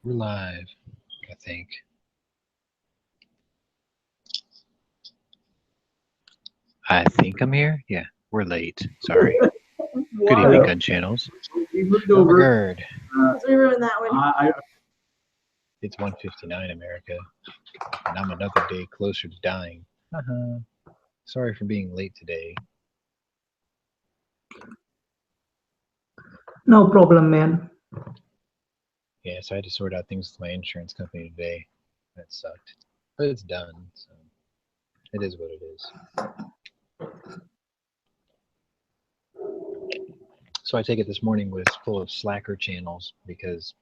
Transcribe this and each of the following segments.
We're live, I think. I think I'm here. Yeah, we're late. Sorry. Good What? evening, Hello. Gunchannels. We moved Oh my over. god. So we ruined that one. It's 1:59 America, and I'm another day closer to dying. Uh-huh. Sorry for being late today. No problem, man. Yeah, so I had to sort out things with my insurance company today. That sucked. But it's done, so it is what it is. So I take it this morning was full of slacker channels because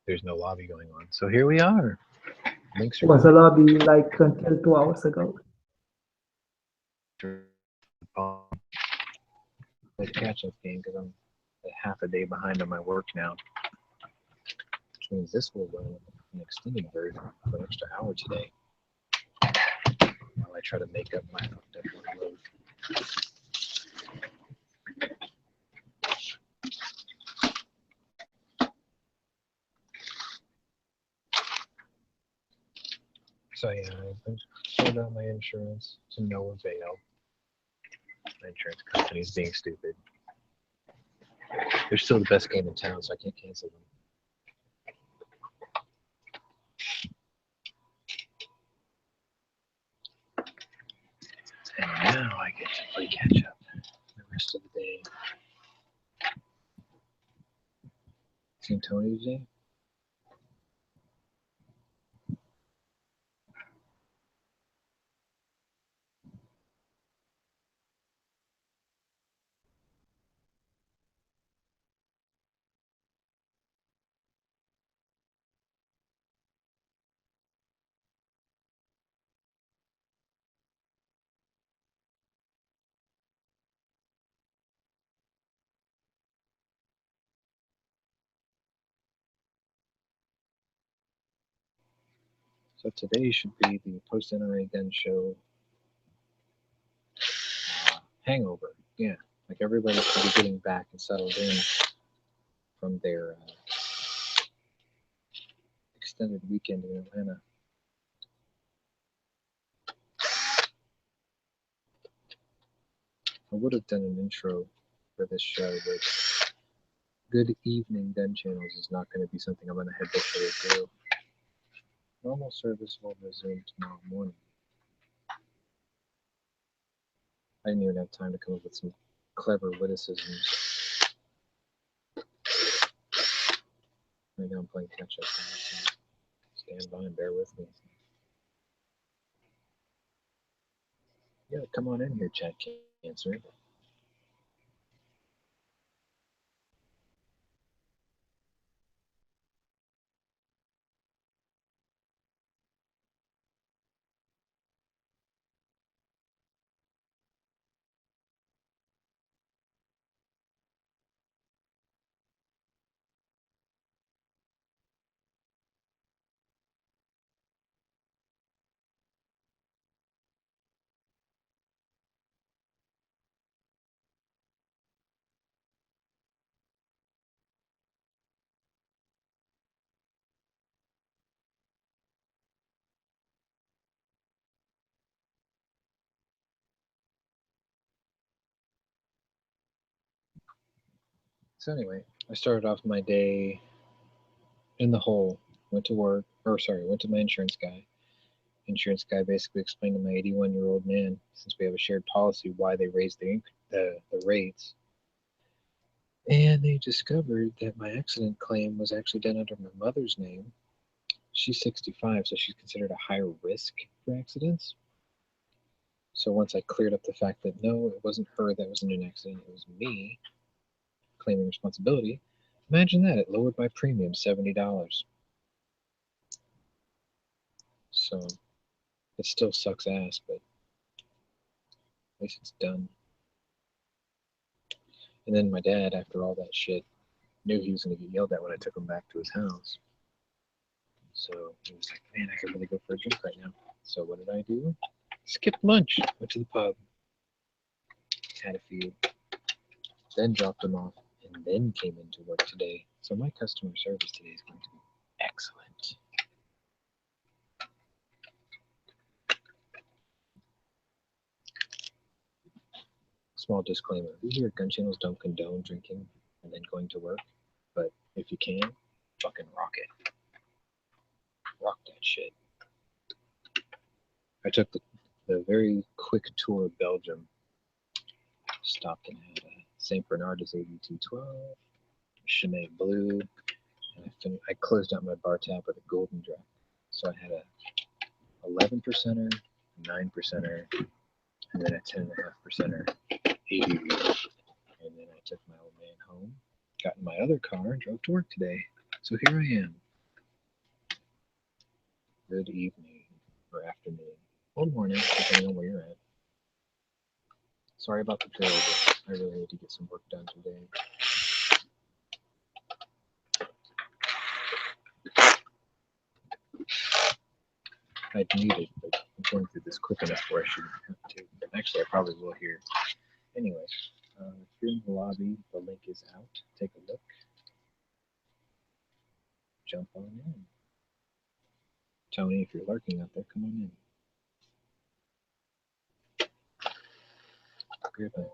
there's no lobby going on. So here we are. Links are Was a going. lobby like until 2 hours ago. Play catch-up game because I'm half a day behind on my work now, which means this will run an extended version for an extra hour today while I try to make up my fucked up workload. So yeah, I've sorted out my insurance to no avail. My insurance company's being stupid. They're still the best game in town, so I can't cancel them. And now I get to play catch up the rest of the day. Seen Tony today? So today should be the post NRA gun show hangover. Yeah, like everybody should be getting back and settled in from their extended weekend in Atlanta. I would have done an intro for this show, but good evening, Gunchannels is not going to be something I'm going to habitually do. Normal service will resume tomorrow morning. I didn't even have time to come up with some clever witticisms. Right now I'm playing catch up. So stand by and bear with me. Yeah, come on in here, Chad Cancer. So anyway, I started off my day in the hole. Went to work, or sorry, went to my insurance guy. Insurance guy basically explained to my 81-year-old man, since we have a shared policy, why they raised the rates. And they discovered that my accident claim was actually done under my mother's name. She's 65, so she's considered a higher risk for accidents. So once I cleared up the fact that no, it wasn't her that was in an accident, it was me claiming responsibility, imagine that, it lowered my premium $70. So it still sucks ass, but at least it's done. And then my dad, after all that shit, knew he was going to get yelled at when I took him back to his house. So he was like, man, I could really go for a drink right now. So what did I do? Skipped lunch, went to the pub, had a few, then dropped him off, and then came into work today. So my customer service today is going to be Excellent. Small disclaimer: we here at Gunchannels don't condone drinking and then going to work, but if you can, fucking rock it. Rock that shit. I took the very quick tour of Belgium. Stopped and had a St. Bernard's ABT12, Chimay Blue, and I closed out my bar tab with a Golden Draft. So I had a 11 percenter, 9 percenter, and then a 10.5 percenter ABV. And then I took my old man home, got in my other car, and drove to work today. So here I am. Good evening, or afternoon, or morning, depending on where you're at. Sorry about the delay, but I really need to get some work done today. I'd need it, but I'm going through this quick enough where I shouldn't have to. Actually, I probably will here. Anyway, if you're in the lobby, the link is out. Take a look. Jump on in. Tony, if you're lurking out there, come on in. Good night.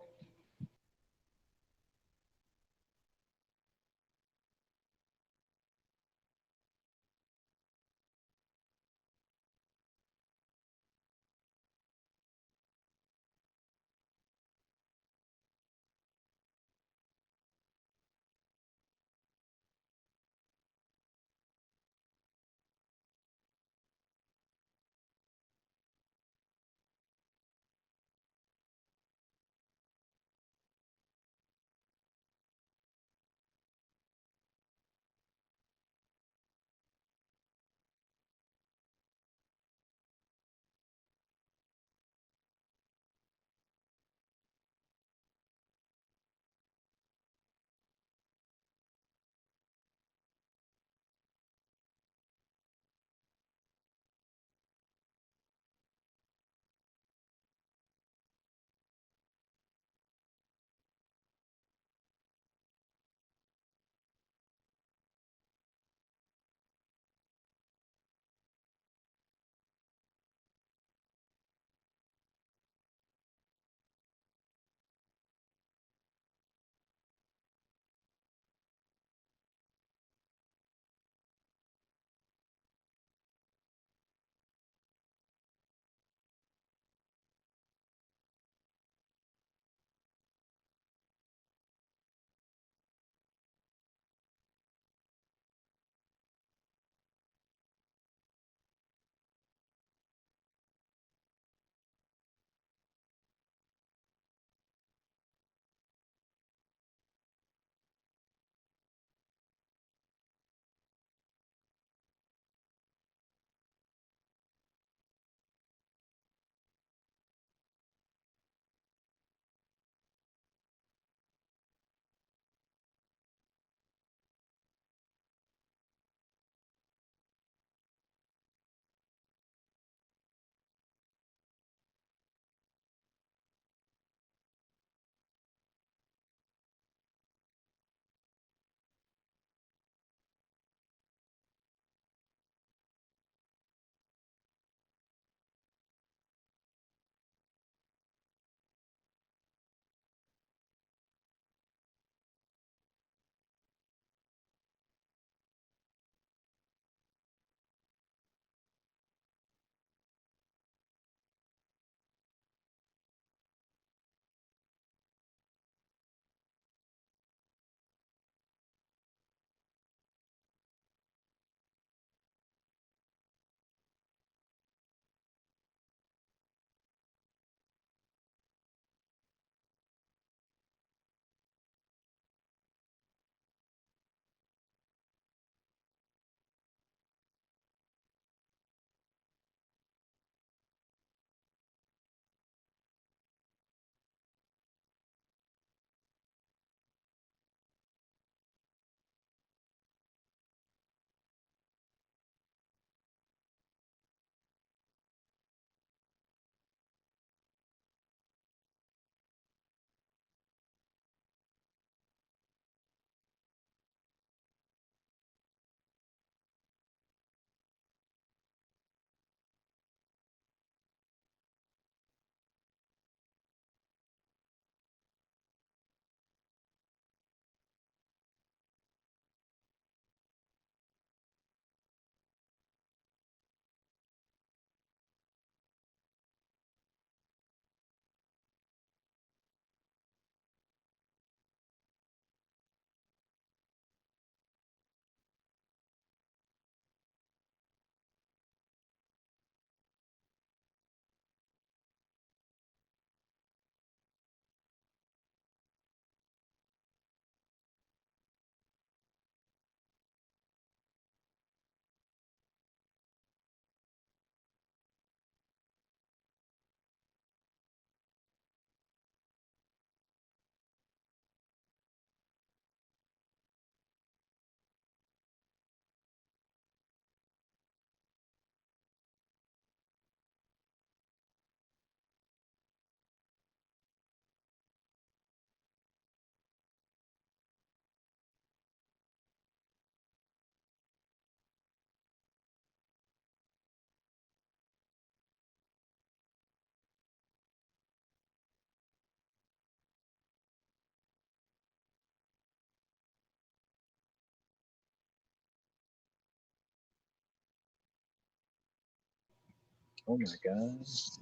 Oh my god. Is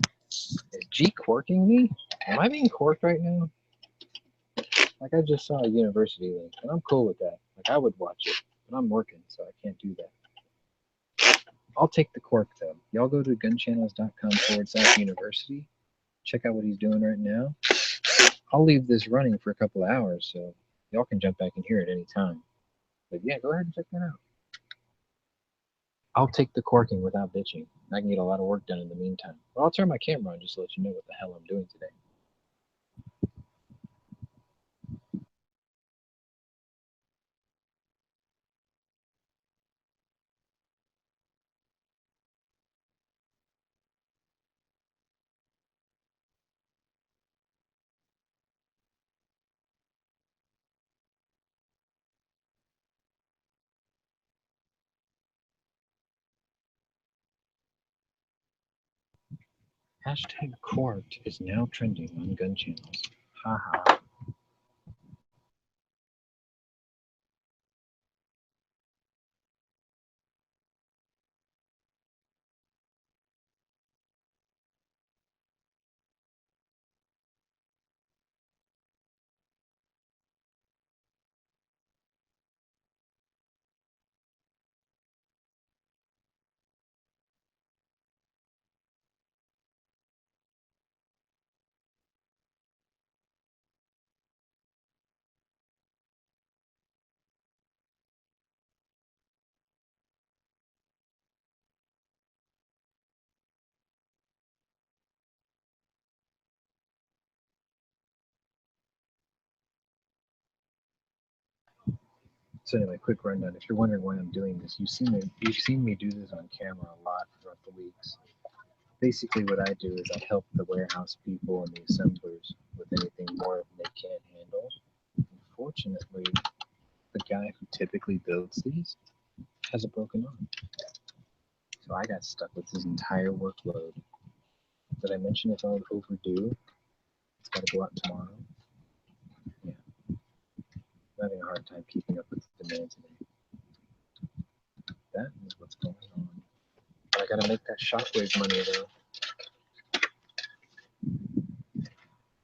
G corking me? Am I being corked right now? Like I just saw a university link, and I'm cool with that. Like I would watch it, but I'm working, so I can't do that. I'll take the cork though. Y'all go to gunchannels.com/university. Check out what he's doing right now. I'll leave this running for a couple of hours, so y'all can jump back and hear it any time. But yeah, go ahead and check that out. I'll take the corking without bitching. I can get a lot of work done in the meantime. But I'll turn my camera on just to let you know what the hell I'm doing today. Hashtag corked is now trending on gun channels. Haha. So anyway, quick rundown. If you're wondering why I'm doing this, you've seen me do this on camera a lot throughout the weeks. Basically, what I do is I help the warehouse people and the assemblers with anything more than they can't handle. Unfortunately, the guy who typically builds these has a broken arm. So I got stuck with his entire workload. Did I mention it's all overdue? It's got to go out tomorrow. Yeah, I'm having a hard time keeping up with the demand today. That is what's going on. But I gotta make that shockwave money though.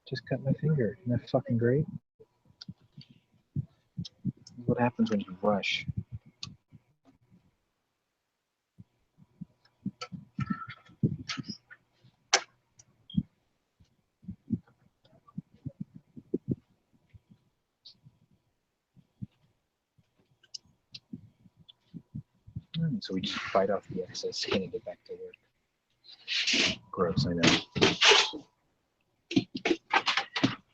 Just cut my finger. Isn't that fucking great? What happens when you rush? So we just bite off the excess skin and get back to work. Gross, I know.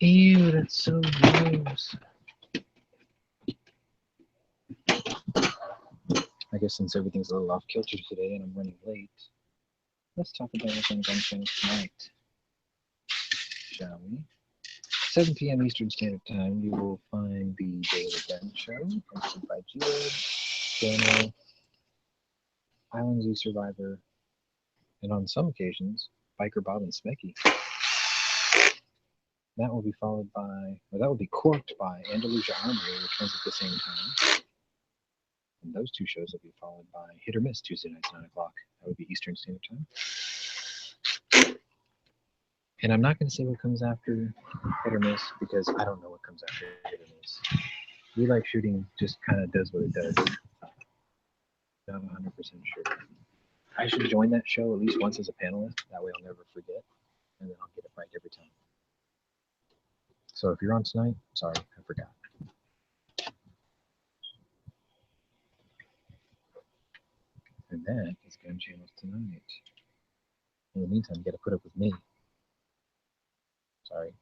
Ew, that's so gross. I guess since everything's a little off kilter today and I'm running late, let's talk about what's on Gunchannels tonight, shall we? 7 p.m. Eastern Standard Time, you will find the Daily Gun Show, hosted by Geode, Daniel, Island Zoo Survivor, and on some occasions, Biker Bob and Smecky. That will be followed by, or that will be corked by Andalusia Armory, which runs at the same time. And those two shows will be followed by Hit or Miss Tuesday nights, 9 o'clock. That would be Eastern Standard Time. And I'm not going to say what comes after Hit or Miss because I don't know what comes after Hit or Miss. We like shooting just kind of does what it does. Not 100% sure. I should join that show at least once as a panelist. That way I'll never forget, and then I'll get it right every time. So if you're on tonight, sorry, I forgot. And that is Gunchannels tonight. In the meantime, you got to put up with me. Sorry.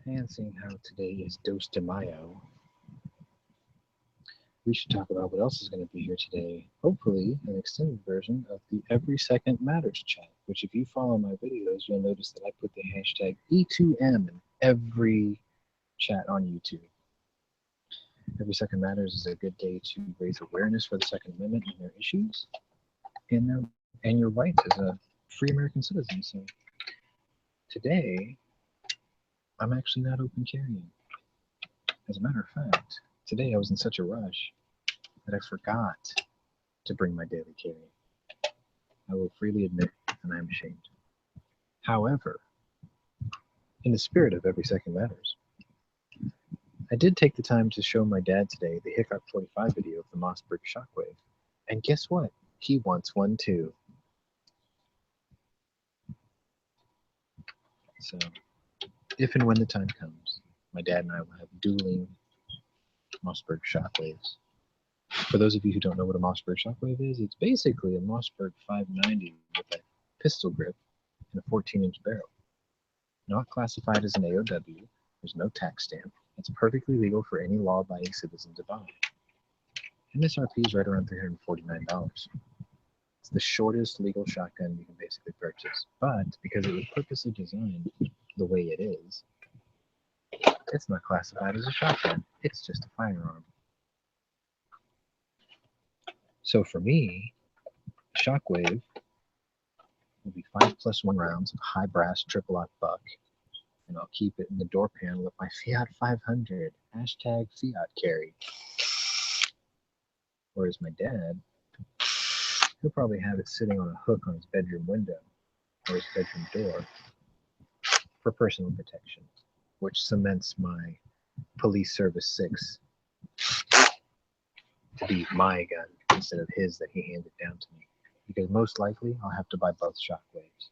And seeing how today is Dos de Mayo, we should talk about what else is going to be here today. Hopefully, an extended version of the Every Second Matters chat, which, if you follow my videos, you'll notice that I put the hashtag E2M in every chat on YouTube. Every Second Matters is a good day to raise awareness for the Second Amendment and their issues and your rights as a free American citizen. So today, I'm actually not open carrying. As a matter of fact, today I was in such a rush that I forgot to bring my daily carry. I will freely admit, and I am ashamed. However, in the spirit of Every Second Matters, I did take the time to show my dad today the Hickok 45 video of the Mossberg shockwave. And guess what? He wants one too. So, if and when the time comes, my dad and I will have dueling Mossberg shockwaves. For those of you who don't know what a Mossberg shockwave is, it's basically a Mossberg 590 with a pistol grip and a 14-inch barrel. Not classified as an AOW, there's no tax stamp. It's perfectly legal for any law-abiding citizen to buy. MSRP is right around $349. It's the shortest legal shotgun you can basically purchase, but because it was purposely designed the way it is, it's not classified as a shotgun. It's just a firearm. So for me, Shockwave will be 5+1 rounds of high brass triple aught buck, and I'll keep it in the door panel of my Fiat 500. Hashtag Fiat carry. Whereas my dad, he'll probably have it sitting on a hook on his bedroom window or his bedroom door for personal protection, which cements my Police Service 6 to be my gun instead of his that he handed down to me. Because most likely I'll have to buy both shockwaves.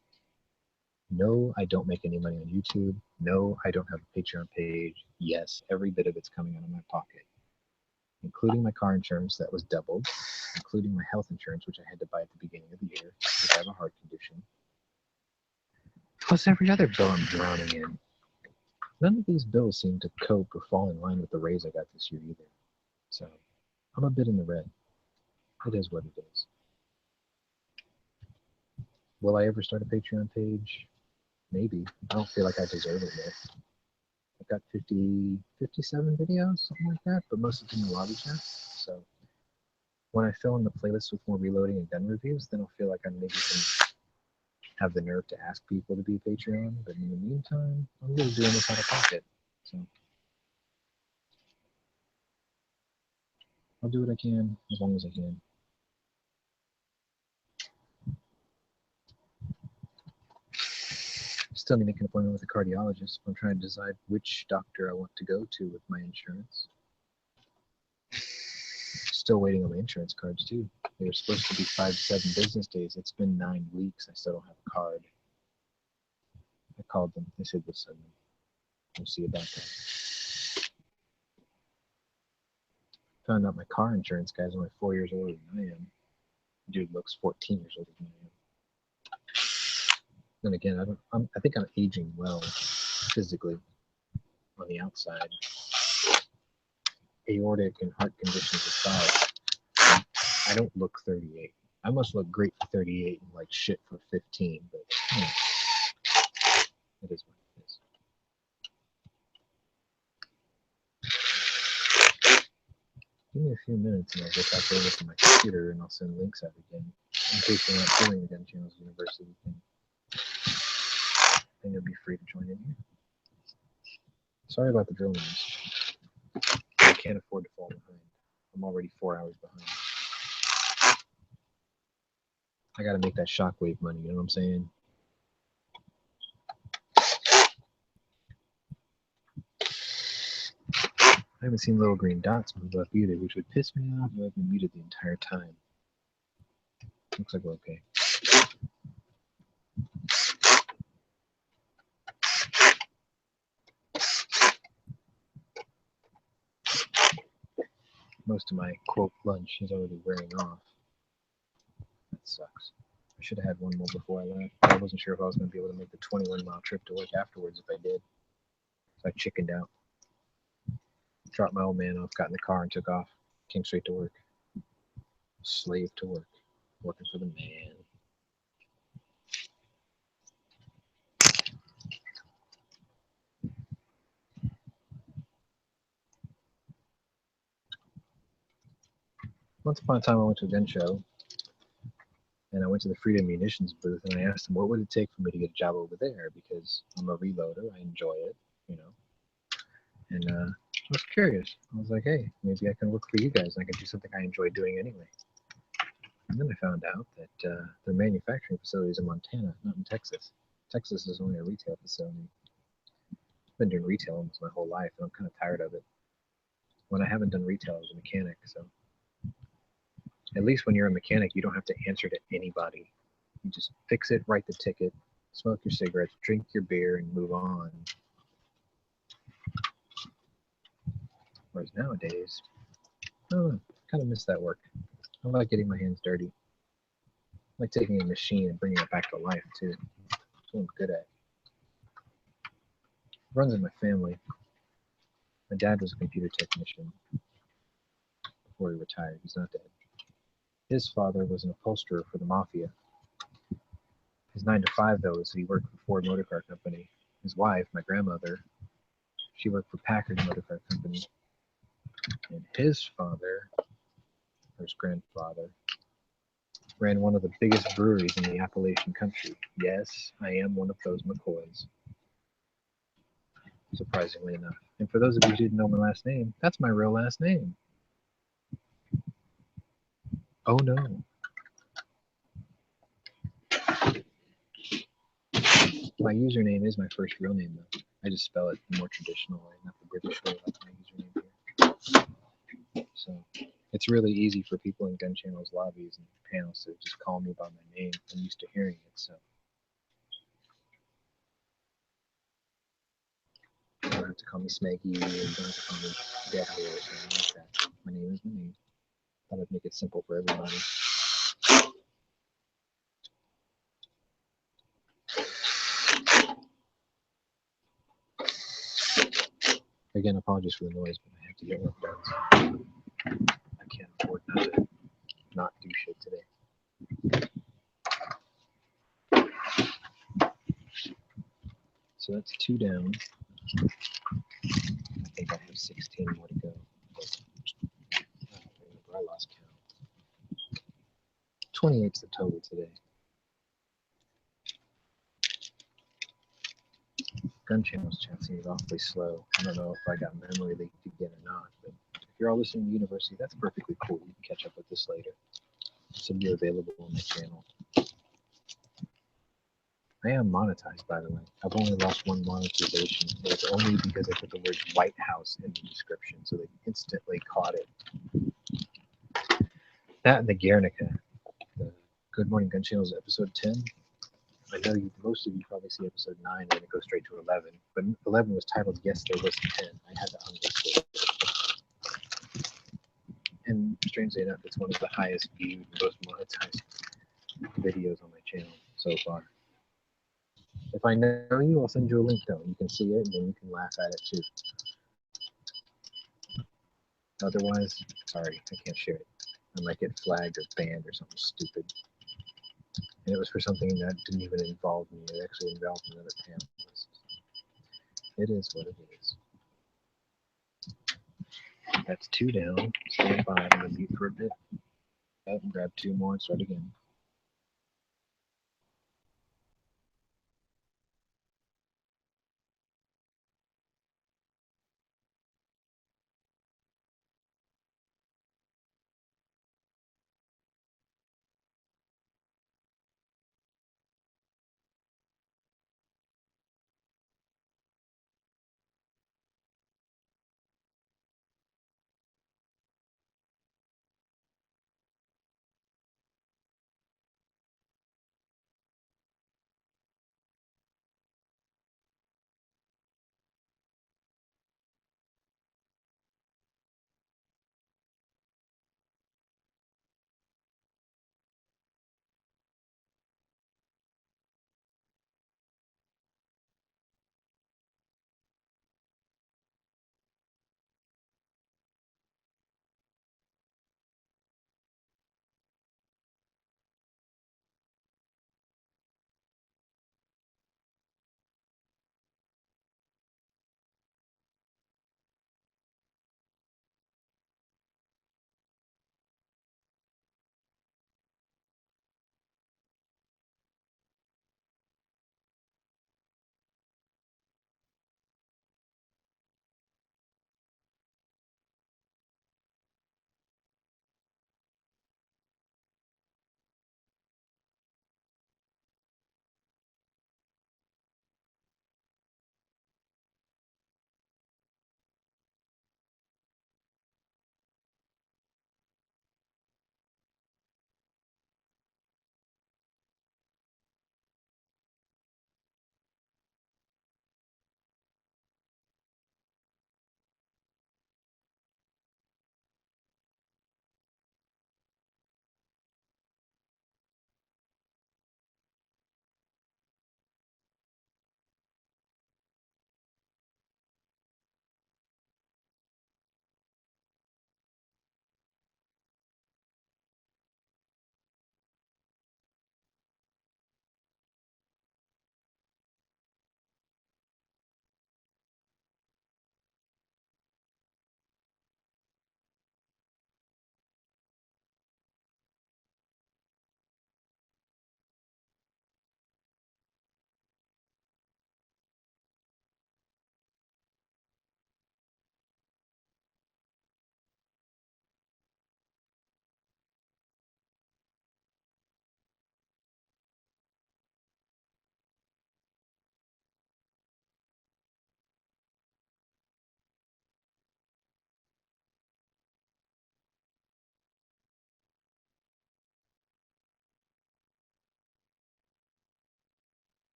No, I don't make any money on YouTube. No, I don't have a Patreon page. Yes, every bit of it's coming out of my pocket, including my car insurance that was doubled, including my health insurance, which I had to buy at the beginning of the year because I have a heart condition, plus every other bill I'm drowning in. None of these bills seem to cope or fall in line with the raise I got this year either. So I'm a bit in the red. It is what it is. Will I ever start a Patreon page? Maybe. I don't feel like I deserve it yet. I've got 50, 57 videos, something like that, but most of them are lobby chats. So when I fill in the playlist with more reloading and gun reviews, then I'll feel like I maybe can have the nerve to ask people to be Patreon. But in the meantime, I'm really doing this out of pocket. So I'll do what I can as long as I can. Still need to make an appointment with a cardiologist. I'm trying to decide which doctor I want to go to with my insurance. Still waiting on my insurance cards too. They were supposed to be 5 to 7 business days. It's been 9 weeks. I still don't have a card. I called them. They said we'll send them. We'll see about that. Found out my car insurance guy's only 4 years older than I am. Dude looks 14 years older than I am. Then again, I think I'm aging well physically on the outside. Aortic and heart conditions aside, I don't look 38. I must look great for 38 and like shit for 15, but it is what it is. Give me a few minutes and I'll get back over to my computer and I'll send links out again in case you're not doing the Gunchannels University thing. Then you'll be free to join in here. Sorry about the drill names. I can't afford to fall behind. I'm already 4 hours behind. I gotta make that shockwave money, you know what I'm saying? I haven't seen little green dots move up either, which would piss me off if I've been muted the entire time. Looks like we're okay. Most of my quote lunch is already wearing off. That sucks. I should have had one more before I left. I wasn't sure if I was going to be able to make the 21-mile trip to work afterwards if I did. So I chickened out, dropped my old man off, got in the car, and took off. Came straight to work. Slave to work, working for the man. Once upon a time, I went to a gun show, and I went to the Freedom Munitions booth, and I asked them what would it take for me to get a job over there, because I'm a reloader, I enjoy it, you know. And I was curious. I was like, hey, maybe I can work for you guys, and I can do something I enjoy doing anyway. And then I found out that their manufacturing facility is in Montana, not in Texas. Texas is only a retail facility. I've been doing retail almost my whole life, and I'm kind of tired of it. When I haven't done retail, I was a mechanic, so at least when you're a mechanic, you don't have to answer to anybody. You just fix it, write the ticket, smoke your cigarettes, drink your beer, and move on. Whereas nowadays, I don't know, I kind of miss that work. I like getting my hands dirty. I like taking a machine and bringing it back to life, too. That's what I'm good at. It runs in my family. My dad was a computer technician before he retired. He's not dead. His father was an upholsterer for the mafia. His 9 to 5, though, is he worked for Ford Motor Car Company. His wife, my grandmother, she worked for Packard Motor Car Company. And his father, or his grandfather, ran one of the biggest breweries in the Appalachian country. Yes, I am one of those McCoys, surprisingly enough. And for those of you who didn't know my last name, that's my real last name. Oh no. My username is my first real name, though. I just spell it the more traditional way, not the British way like my username here. So it's really easy for people in Gunchannels lobbies and panels to just call me by my name. I'm used to hearing it, so you don't have to call me Smeggy, you don't have to call me Deadly or something like that. My name is my name. Thought I'd make it simple for everybody. Again, apologies for the noise, but I have to get work done. So I can't afford not do shit today. So that's 2 down. I think I have 16 more to go. I lost count. 28's the total today. Gunchannels chat seems awfully slow. I don't know if I got memory leaked again or not, but if you're all listening to University, that's perfectly cool. You can catch up with this later. This will be available on my channel. I am monetized, by the way. I've only lost one monetization, but it's only because I put the word White House in the description, so they instantly caught it. That and the Guernica, the Good Morning Gunchannels episode 10. I know most of you probably see episode 9 and then it goes straight to 11, but 11 was titled Yes, There Was 10. I had to unlist it. And strangely enough, it's one of the highest viewed, most monetized videos on my channel so far. If I know you, I'll send you a link though. You can see it and then you can laugh at it too. Otherwise, sorry, I can't share it. I might get flagged or banned or something stupid. And it was for something that didn't even involve me. It actually involved another panelist. It is what it is. That's 2 down. Stand by. I'm gonna mute for a bit. Up and grab 2 more and start again.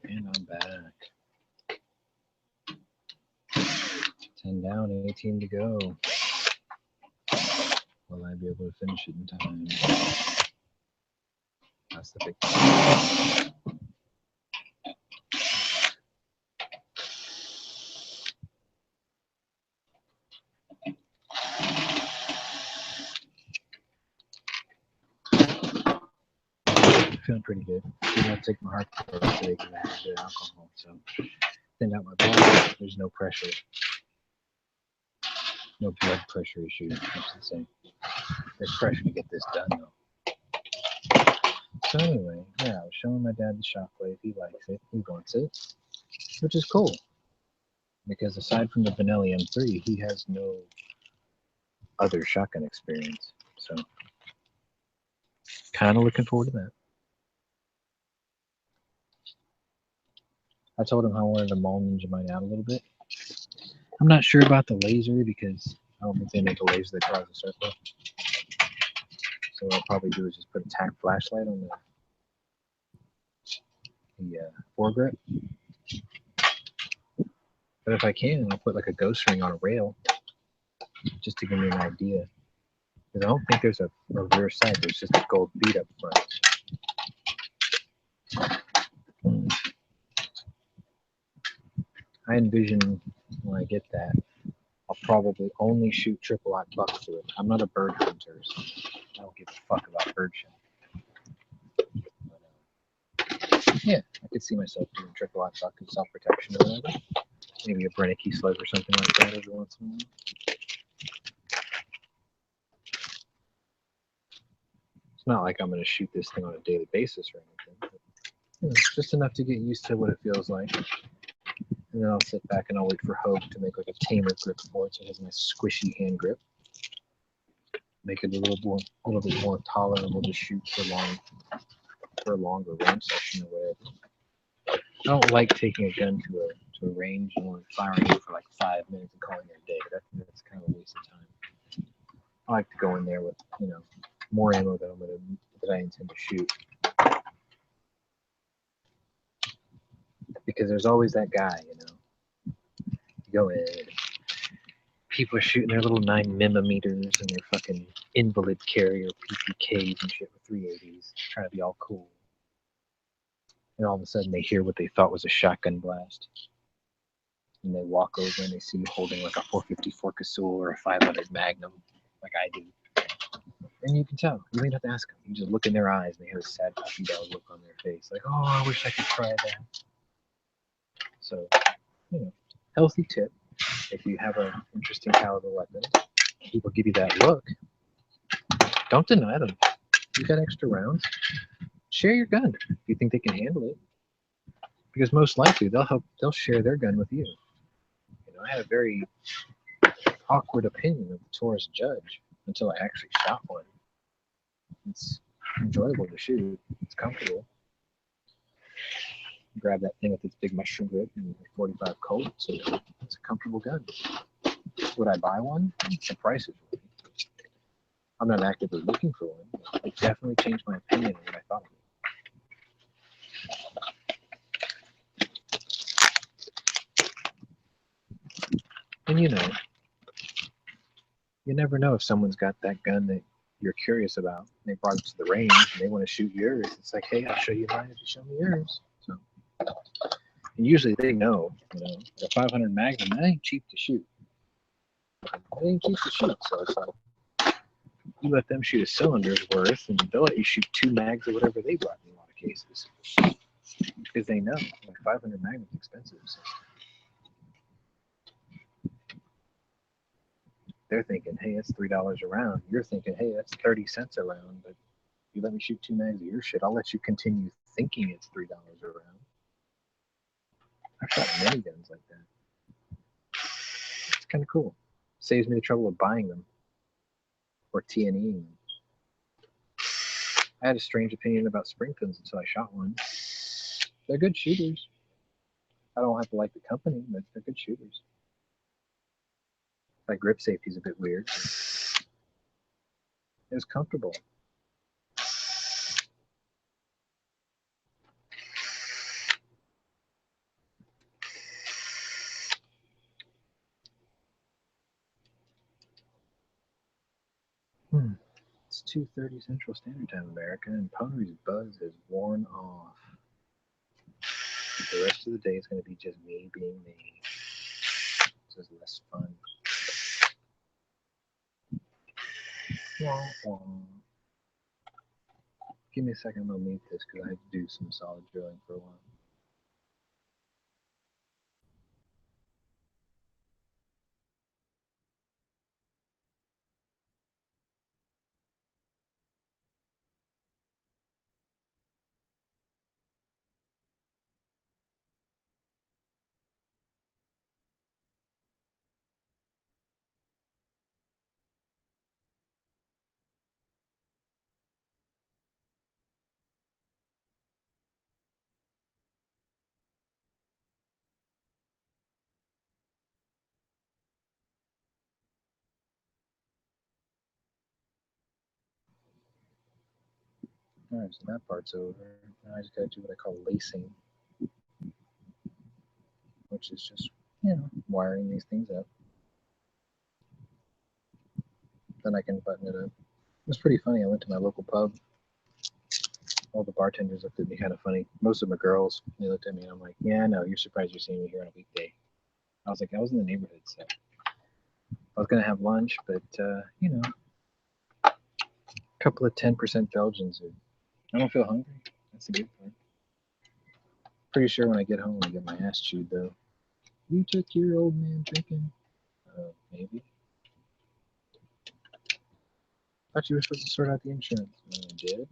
And I'm back. 10 down, 18 to go. Will I be able to finish it in time? That's the big thing. Feeling pretty good. Didn't have to take my heart today because I had good alcohol, so thinned out my body. There's no pressure, no blood pressure issues, I should say. There's pressure to get this done though. So anyway, yeah, I was showing my dad the shockwave. He likes it. He wants it, which is cool. Because aside from the Benelli M3, he has no other shotgun experience. So kind of looking forward to that. I told him how I wanted to mall ninja mine out a little bit. I'm not sure about the laser because I don't think they make a laser that draws a circle. So what I'll probably do is just put a tack flashlight on the foregrip. But if I can, I'll put like a ghost ring on a rail just to give me an idea. Because I don't think there's a rear sight. There's just a gold bead up front. I envision when I get that, I'll probably only shoot triple lock bucks through it. I'm not a bird hunter, so I don't give a fuck about bird shit. But, yeah, I could see myself doing triple lock buck and self protection or whatever. Maybe a Brennicky slug or something like that every once in a while. It's not like I'm going to shoot this thing on a daily basis or anything. But, just enough to get used to what it feels like. And then I'll sit back and I'll wait for Hope to make like a tamer grip for it, so it has a nice squishy hand grip. Make it a little bit more tolerable to shoot for a longer range session or whatever. I don't like taking a gun to a range and only firing it for like 5 minutes and calling it a day. That's kind of a waste of time. I like to go in there with more ammo that I intend to shoot. Because there's always that guy, you go in, people are shooting their little 9mm and their fucking invalid carrier PPKs and shit with 380s, trying to be all cool. And all of a sudden they hear what they thought was a shotgun blast. And they walk over and they see you holding like a 454 Casull or a 500 Magnum, like I do. And you can tell. You don't have to ask them. You just look in their eyes and they have a sad puppy dog look on their face. Like, oh, I wish I could try that. So, healthy tip. If you have an interesting caliber weapon, people give you that look. Don't deny them. You got extra rounds. Share your gun if you think they can handle it. Because most likely they'll share their gun with you. I had a very awkward opinion of the Taurus Judge until I actually shot one. It's enjoyable to shoot. It's comfortable. Grab that thing with its big mushroom grip and 45 Colt, so it's a comfortable gun. Would I buy one? The price is right. I'm not actively looking for one. It definitely changed my opinion on what I thought of it. And you never know if someone's got that gun that you're curious about. They brought it to the range and they want to shoot yours. It's like, hey, I'll show you mine if you show me yours. So, and usually they know, the 500 Magnum, that ain't cheap to shoot. It ain't cheap to shoot. So it's like, you let them shoot a cylinder's worth and they'll let you shoot 2 mags or whatever they brought in a lot of cases. Because they know, 500 Magnum's expensive. So. They're thinking, hey, it's $3 a round. You're thinking, hey, that's 30 cents a round. But you let me shoot 2 mags of your shit, I'll let you continue thinking it's $3 a round. I've shot many guns like that. It's kind of cool. Saves me the trouble of buying them or T&Eing them. I had a strange opinion about Springtons until I shot one. They're good shooters. I don't have to like the company, but they're good shooters. My grip safety is a bit weird. It was comfortable. It's 2:30 Central Standard Time, America, and Pony's buzz is worn off. The rest of the day is going to be just me being me. This is less fun. Wah, wah. Give me a second, I'm going to mute this because I have to do some solid drilling for a while. Alright, so that part's over. Now I just gotta do what I call lacing, which is just, wiring these things up. Then I can button it up. It was pretty funny. I went to my local pub. All the bartenders looked at me kind of funny. Most of them are girls. They looked at me and I'm like, yeah, I know. You're surprised you're seeing me here on a weekday. I was like, I was in the neighborhood, so I was gonna have lunch, but a couple of 10% Belgians. I don't feel hungry. That's the good part. Pretty sure when I get home, I get my ass chewed though. You took your old man drinking. Maybe. Thought you were supposed to sort out the insurance. I did.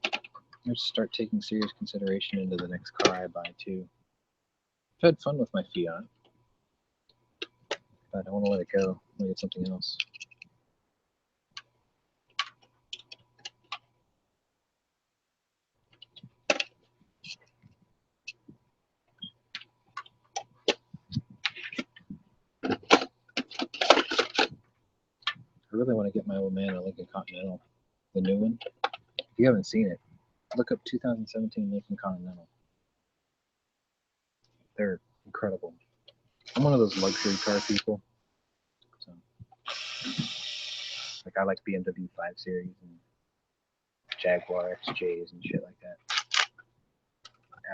I should start taking serious consideration into the next car I buy too. I've had fun with my Fiat, but I want to let it go. I want to get something else. I really want to get my old man a Lincoln Continental, the new one. If you haven't seen it, look up 2017 Lincoln Continental. They're incredible. I'm one of those luxury car people. So, like I like BMW 5 Series and Jaguar XJs and shit like that.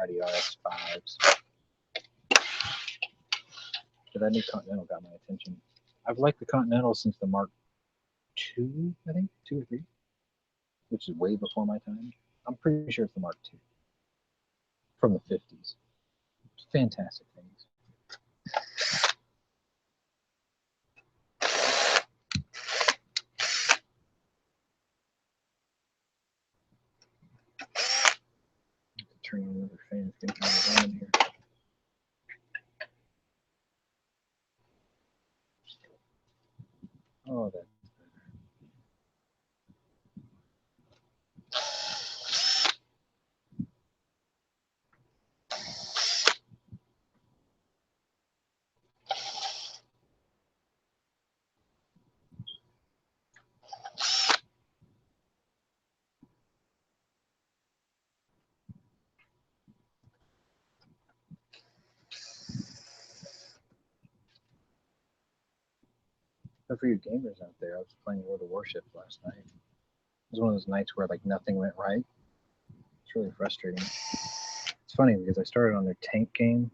Audi RS5s. But that new Continental got my attention. I've liked the Continental since the Mark II, I think, 2 or 3, which is way before my time. I'm pretty sure it's the Mark II from the 50s. Fantastic things. Turn on another fan. It's getting kind of warm in here. Oh, that's better. But for you gamers out there, I was playing World of Warships last night. It was one of those nights where like nothing went right. It's really frustrating. It's funny because I started on their tank game.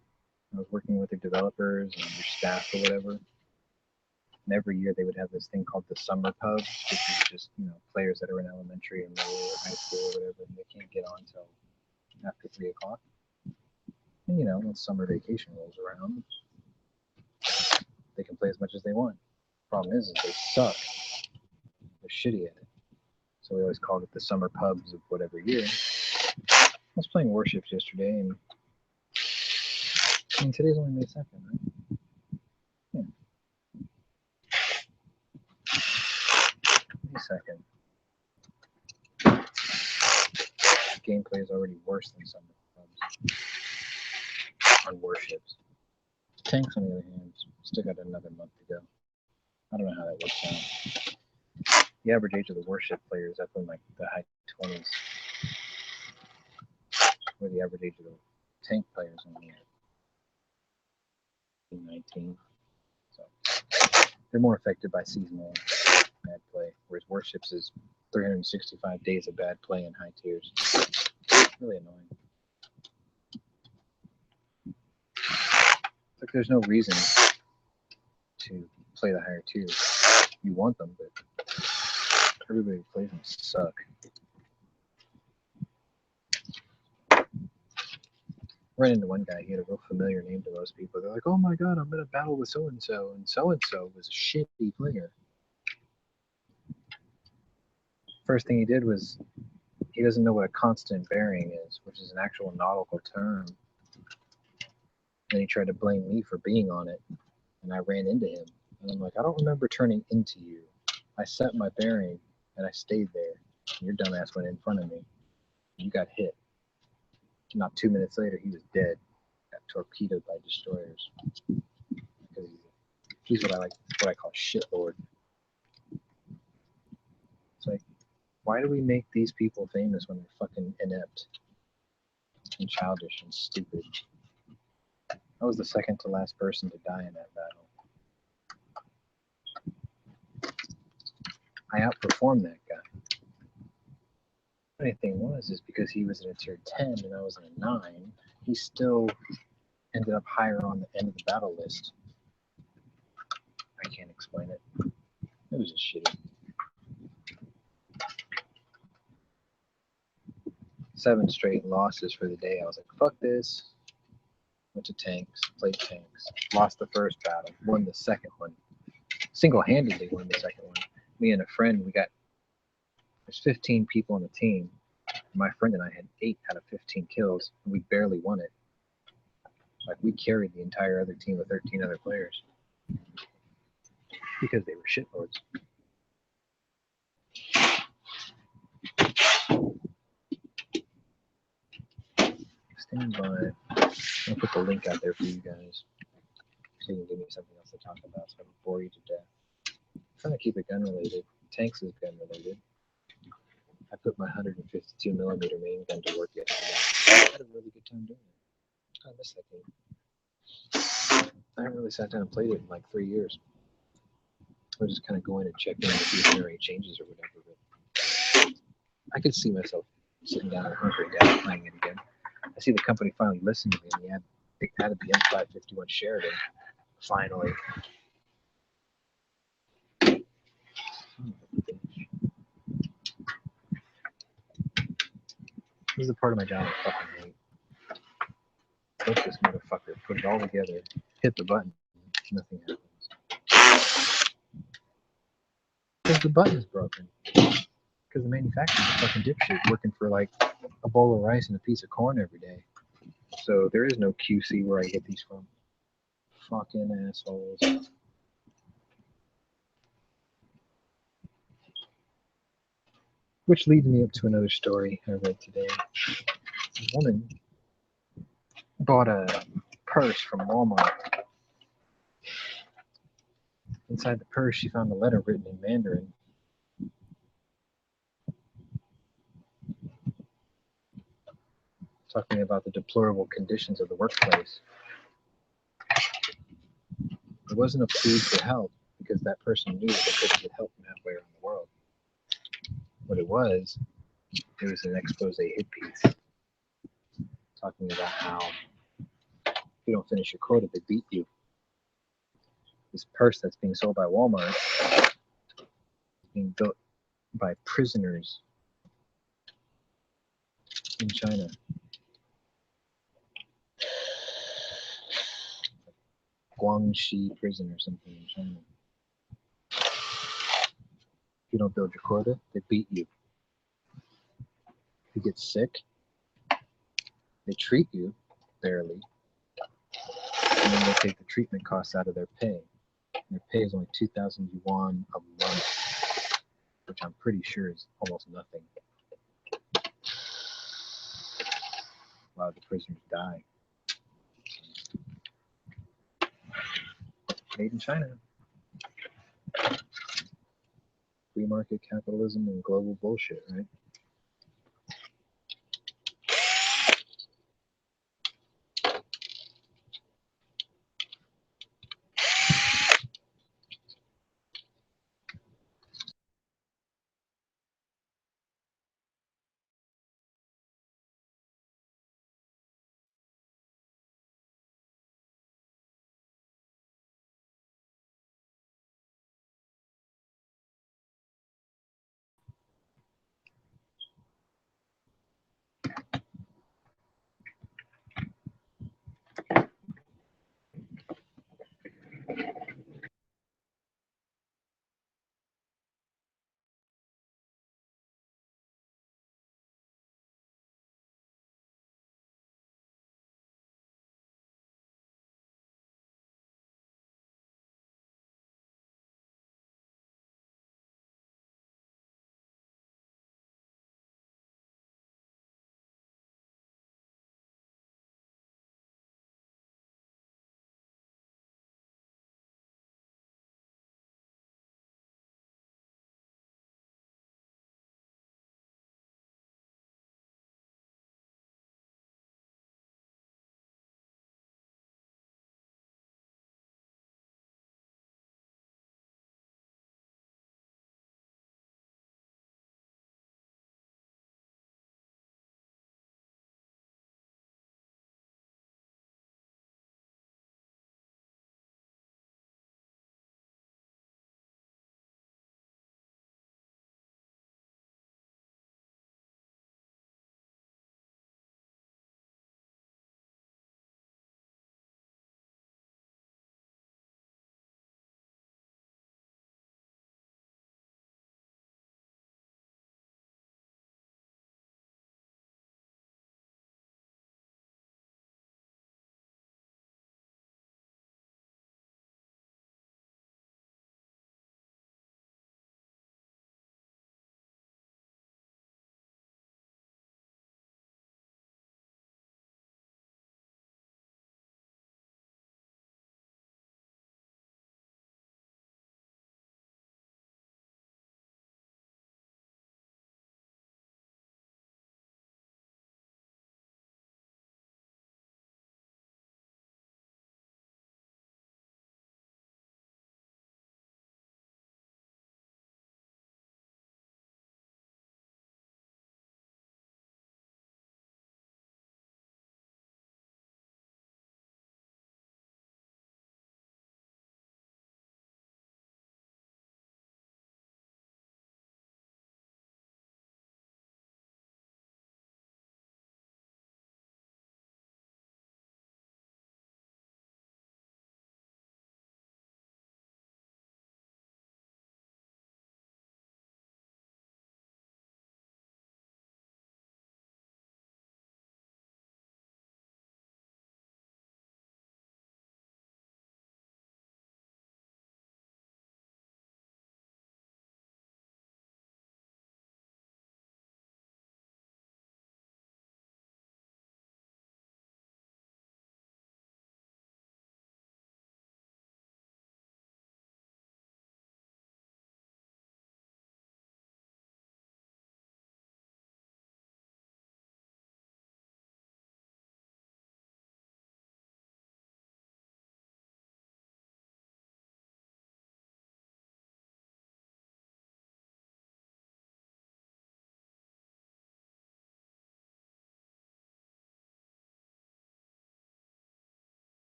I was working with their developers and their staff or whatever. And every year they would have this thing called the summer pub, which is just, players that are in elementary or middle or high school or whatever, and they can't get on until after 3 o'clock. And when summer vacation rolls around, they can play as much as they want. Problem is they suck. They're shitty at it. So we always called it the summer pubs of whatever year. I was playing Warships yesterday, and today's only May 2nd, right? Yeah. May 2nd. Gameplay is already worse than summer pubs on Warships. Tanks, on the other hand, still got another month to go. I don't know how that works out. The average age of the warship player is up in like the high 20s, where the average age of the tank player is only at 19. So they're more affected by seasonal bad play, whereas Warships is 365 days of bad play in high tiers. Really annoying. It's like there's no reason to play the higher tiers. You want them, but everybody who plays them suck. Ran into one guy, he had a real familiar name to most people. They're like, oh my god, I'm in a battle with so-and-so, and so-and-so was a shitty player. First thing he did was, he doesn't know what a constant bearing is, which is an actual nautical term. And he tried to blame me for being on it, and I ran into him. And I'm like, I don't remember turning into you. I set my bearing, and I stayed there. And your dumbass went in front of me. You got hit. Not 2 minutes later, he was dead. Got torpedoed by destroyers. Because he's what I call shitlord. It's like, why do we make these people famous when they're fucking inept and childish and stupid? I was the second to last person to die in that battle. I outperformed that guy. The funny thing was, is because he was in a tier 10 and I was in a 9, he still ended up higher on the end of the battle list. I can't explain it. It was just shitty. 7 straight losses for the day. I was like, fuck this. Went to tanks, played tanks, lost the first battle, won the second one. Single-handedly won the second one. Me and a friend, there's 15 people on the team. My friend and I had 8 out of 15 kills, and we barely won it. Like, we carried the entire other team with 13 other players. Because they were shitlords. Stand by. I'll put the link out there for you guys. So you can give me something else to talk about so I don't bore you to death. I'm trying to keep it gun related. Tanks is gun related. I put my 152 millimeter main gun to work yesterday. I had a really good time doing it. I miss that game. I haven't really sat down and played it in like 3 years. I was just kind of going and checking in to see if there are any changes or whatever. But I could see myself sitting down and hunkering down playing it again. I see the company finally listened to me and they added the M551 Sheridan. Finally. This is the part of my job I fucking hate. Take this motherfucker, put it all together, hit the button, nothing happens. Because the button's broken. Because the manufacturer's a fucking dipshit working for like a bowl of rice and a piece of corn every day. So there is no QC where I get these from. Fucking assholes. Which leads me up to another story I read today. A woman bought a purse from Walmart. Inside the purse, she found a letter written in Mandarin. Talking about the deplorable conditions of the workplace. It wasn't a plea for help because that person knew they couldn't get help from halfway around the world. What it was an expose hit piece. Talking about how if you don't finish your quota, they beat you. This purse that's being sold by Walmart is being built by prisoners in China. Guangxi prison or something in China. If you don't build your quota, they beat you. If you get sick, they treat you barely, and then they take the treatment costs out of their pay. And their pay is only 2,000 yuan a month, which I'm pretty sure is almost nothing. A lot of the prisoners die. Made in China. Free market capitalism and global bullshit, right?